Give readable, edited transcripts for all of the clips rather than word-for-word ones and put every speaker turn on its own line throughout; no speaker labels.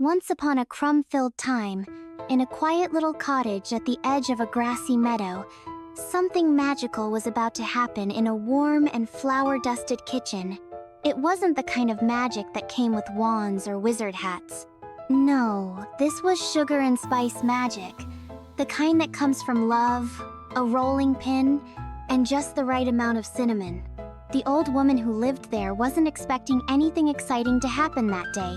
Once upon a crumb-filled time, in a quiet little cottage at the edge of a grassy meadow, something magical was about to happen in a warm and flower-dusted kitchen. It wasn't the kind of magic that came with wands or wizard hats. No, this was sugar and spice magic. The kind that comes from love, a rolling pin, and just the right amount of cinnamon. The old woman who lived there wasn't expecting anything exciting to happen that day.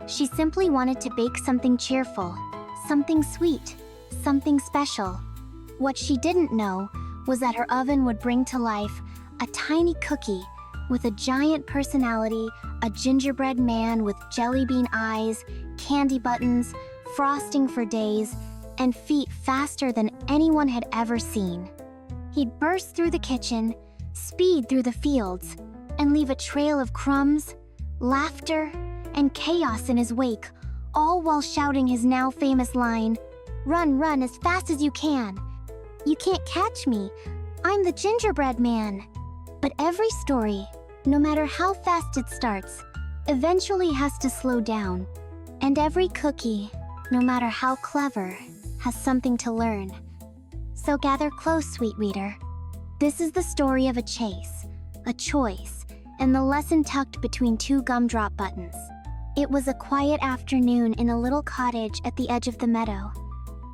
She simply wanted to bake something cheerful, something sweet, something special. What she didn't know was that her oven would bring to life a tiny cookie with a giant personality, a gingerbread man with jelly bean eyes, candy buttons, frosting for days, and feet faster than anyone had ever seen. He'd burst through the kitchen, speed through the fields, and leave a trail of crumbs, laughter, and chaos in his wake, all while shouting his now famous line, "Run, run as fast as you can. You can't catch me. I'm the gingerbread man." But every story, no matter how fast it starts, eventually has to slow down. And every cookie, no matter how clever, has something to learn. So gather close, sweet reader. This is the story of a chase, a choice, and the lesson tucked between two gumdrop buttons. It was a quiet afternoon in a little cottage at the edge of the meadow.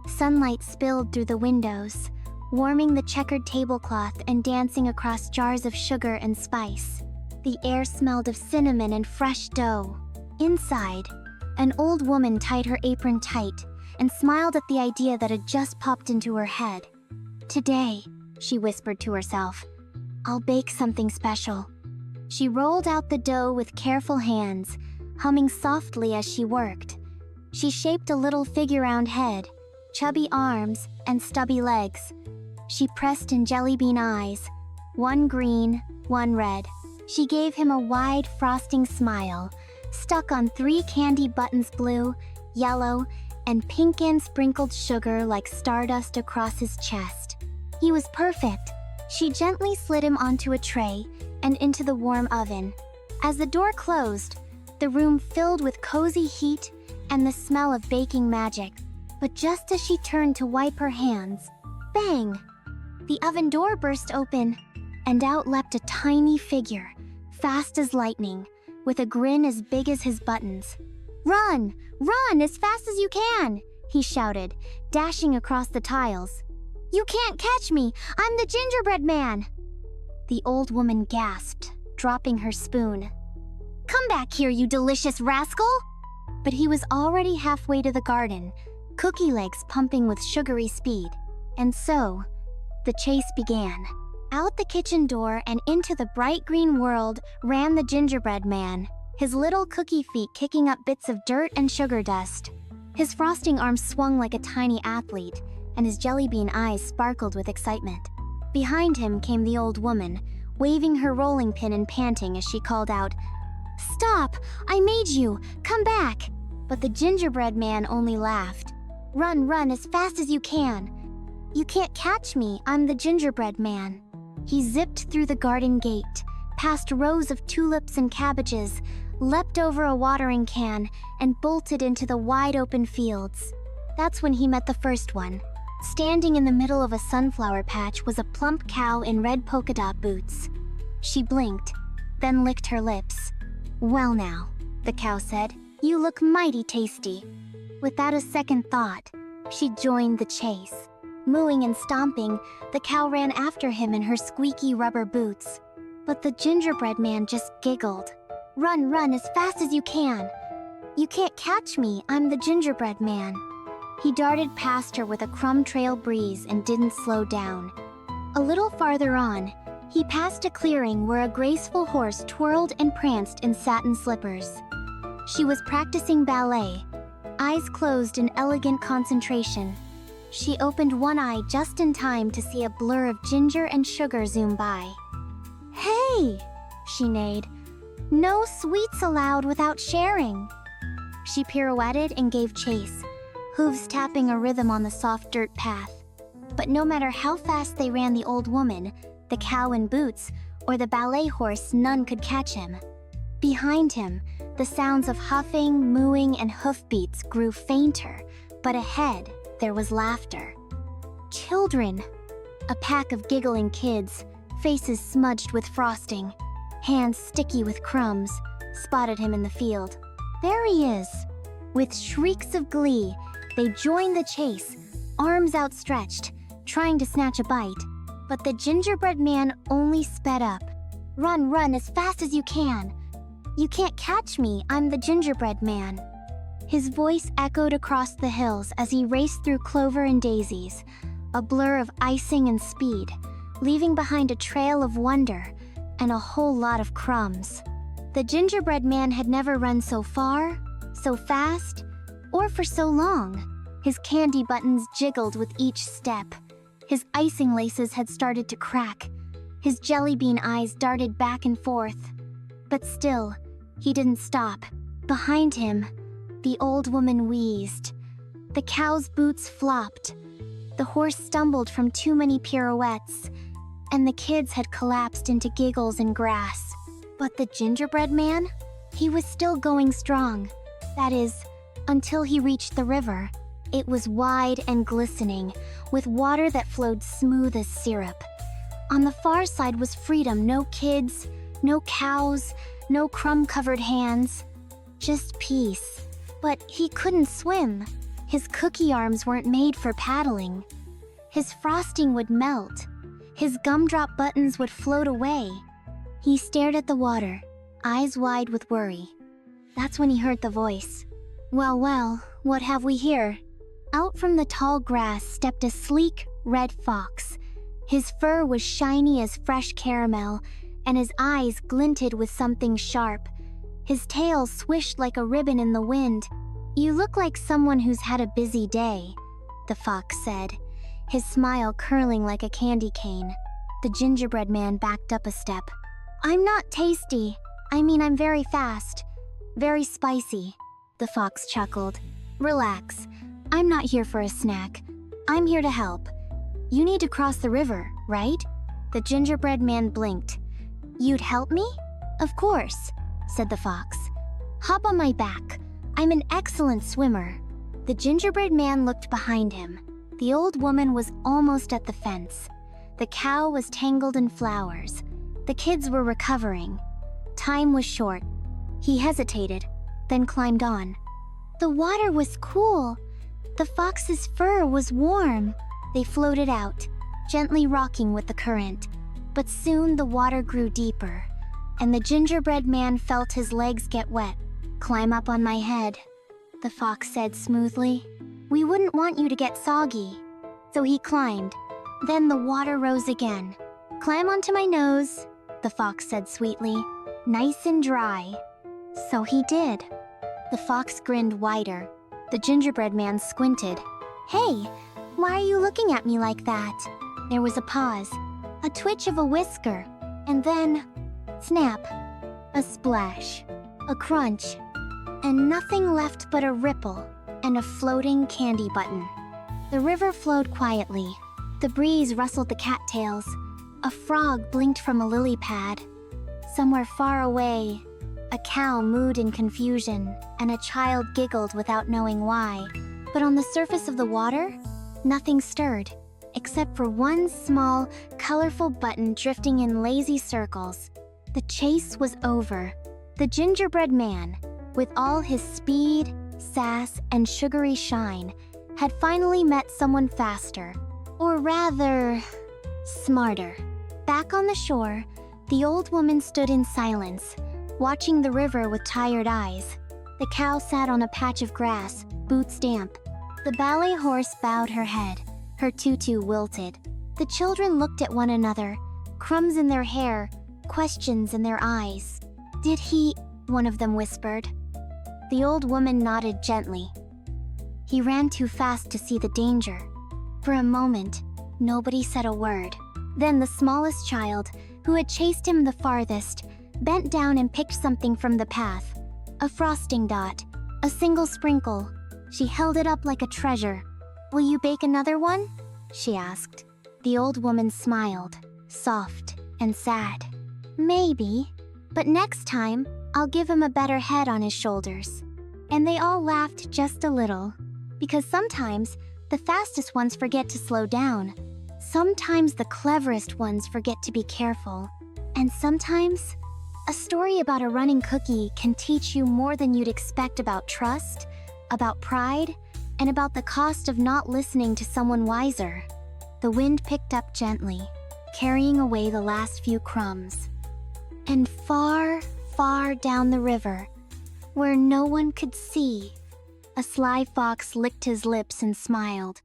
Sunlight spilled through the windows, warming the checkered tablecloth and dancing across jars of sugar and spice. The air smelled of cinnamon and fresh dough. Inside, an old woman tied her apron tight and smiled at the idea that had just popped into her head. "Today," she whispered to herself, "I'll bake something special." She rolled out the dough with careful hands, humming softly as she worked. She shaped a little figure-round head, chubby arms, and stubby legs. She pressed in jelly bean eyes, one green, one red. She gave him a wide, frosting smile, stuck on 3 candy buttons, blue, yellow, and pink, and sprinkled sugar like stardust across his chest. He was perfect. She gently slid him onto a tray and into the warm oven. As the door closed, the room filled with cozy heat and the smell of baking magic. But just as she turned to wipe her hands, bang! The oven door burst open, and out leapt a tiny figure, fast as lightning, with a grin as big as his buttons. "Run! Run as fast as you can!" he shouted, dashing across the tiles. "You can't catch me! I'm the gingerbread man!" The old woman gasped, dropping her spoon. "Come back here, you delicious rascal!" But he was already halfway to the garden, cookie legs pumping with sugary speed. And so, the chase began. Out the kitchen door and into the bright green world ran the gingerbread man, his little cookie feet kicking up bits of dirt and sugar dust. His frosting arms swung like a tiny athlete, and his jelly bean eyes sparkled with excitement. Behind him came the old woman, waving her rolling pin and panting as she called out, "Stop! I made you! Come back!" But the gingerbread man only laughed. "Run, run as fast as you can. You can't catch me, I'm the gingerbread man." He zipped through the garden gate, past rows of tulips and cabbages, leapt over a watering can, and bolted into the wide-open fields. That's when he met the first one. Standing in the middle of a sunflower patch was a plump cow in red polka dot boots. She blinked, then licked her lips. "Well now," the cow said, "you look mighty tasty." Without a second thought, she joined the chase. Mooing and stomping, the cow ran after him in her squeaky rubber boots. But the gingerbread man just giggled. "Run, run as fast as you can. You can't catch me, I'm the gingerbread man." He darted past her with a crumb trail breeze and didn't slow down. A little farther on, he passed a clearing where a graceful horse twirled and pranced in satin slippers. She was practicing ballet, eyes closed in elegant concentration. She opened one eye just in time to see a blur of ginger and sugar zoom by. "Hey!" she neighed. "No sweets allowed without sharing." She pirouetted and gave chase, hooves tapping a rhythm on the soft dirt path. But no matter how fast they ran, the old woman, the cow in boots, or the ballet horse, none could catch him. Behind him, the sounds of huffing, mooing, and hoofbeats grew fainter, but ahead, there was laughter. Children! A pack of giggling kids, faces smudged with frosting, hands sticky with crumbs, spotted him in the field. There he is! With shrieks of glee, they joined the chase, arms outstretched, trying to snatch a bite. But the gingerbread man only sped up. Run, run as fast as you can! You can't catch me, I'm the gingerbread man. His voice echoed across the hills as he raced through clover and daisies, a blur of icing and speed, leaving behind a trail of wonder and a whole lot of crumbs. The gingerbread man had never run so far, so fast, or for so long. His candy buttons jiggled with each step. His icing laces had started to crack. His jelly bean eyes darted back and forth. But still, he didn't stop. Behind him, the old woman wheezed. The cow's boots flopped. The horse stumbled from too many pirouettes, and the kids had collapsed into giggles and grass. But the gingerbread man? He was still going strong. That is, until he reached the river. It was wide and glistening, with water that flowed smooth as syrup. On the far side was freedom, no kids, no cows, no crumb-covered hands. Just peace. But he couldn't swim. His cookie arms weren't made for paddling. His frosting would melt. His gumdrop buttons would float away. He stared at the water, eyes wide with worry. That's when he heard the voice. Well, well, what have we here? Out from the tall grass stepped a sleek, red fox. His fur was shiny as fresh caramel, and his eyes glinted with something sharp. His tail swished like a ribbon in the wind. You look like someone who's had a busy day, the fox said, his smile curling like a candy cane. The gingerbread man backed up a step. I'm not tasty. I mean, I'm very fast. Very spicy, the fox chuckled. Relax. I'm not here for a snack. I'm here to help. You need to cross the river, right? The gingerbread man blinked. You'd help me? Of course, said the fox. Hop on my back. I'm an excellent swimmer. The gingerbread man looked behind him. The old woman was almost at the fence. The cow was tangled in flowers. The kids were recovering. Time was short. He hesitated, then climbed on. The water was cool. The fox's fur was warm. They floated out, gently rocking with the current. But soon the water grew deeper, and the gingerbread man felt his legs get wet. Climb up on my head, the fox said smoothly. We wouldn't want you to get soggy. So he climbed. Then the water rose again. Climb onto my nose, the fox said sweetly. Nice and dry. So he did. The fox grinned wider. The gingerbread man squinted. Hey, why are you looking at me like that? There was a pause, a twitch of a whisker, and then, snap, a splash, a crunch, and nothing left but a ripple and a floating candy button. The river flowed quietly. The breeze rustled the cattails. A frog blinked from a lily pad. Somewhere far away, a cow mooed in confusion, and a child giggled without knowing why. But on the surface of the water, nothing stirred, except for one small, colorful button drifting in lazy circles. The chase was over. The gingerbread man, with all his speed, sass, and sugary shine, had finally met someone faster, or rather, smarter. Back on the shore, the old woman stood in silence, watching the river with tired eyes. The cow sat on a patch of grass, boots damp. The ballet horse bowed her head, her tutu wilted. The children looked at one another, crumbs in their hair, questions in their eyes. Did he? One of them whispered. The old woman nodded gently. He ran too fast to see the danger. For a moment, nobody said a word. Then the smallest child, who had chased him the farthest, bent down and picked something from the path. A frosting dot, a single sprinkle. She held it up like a treasure. Will you bake another one? She asked. The old woman smiled, soft and sad. Maybe, but next time, I'll give him a better head on his shoulders." And they all laughed just a little, because sometimes the fastest ones forget to slow down. Sometimes the cleverest ones forget to be careful. And sometimes, a story about a running cookie can teach you more than you'd expect about trust, about pride, and about the cost of not listening to someone wiser. The wind picked up gently, carrying away the last few crumbs. And far, far down the river, where no one could see, a sly fox licked his lips and smiled.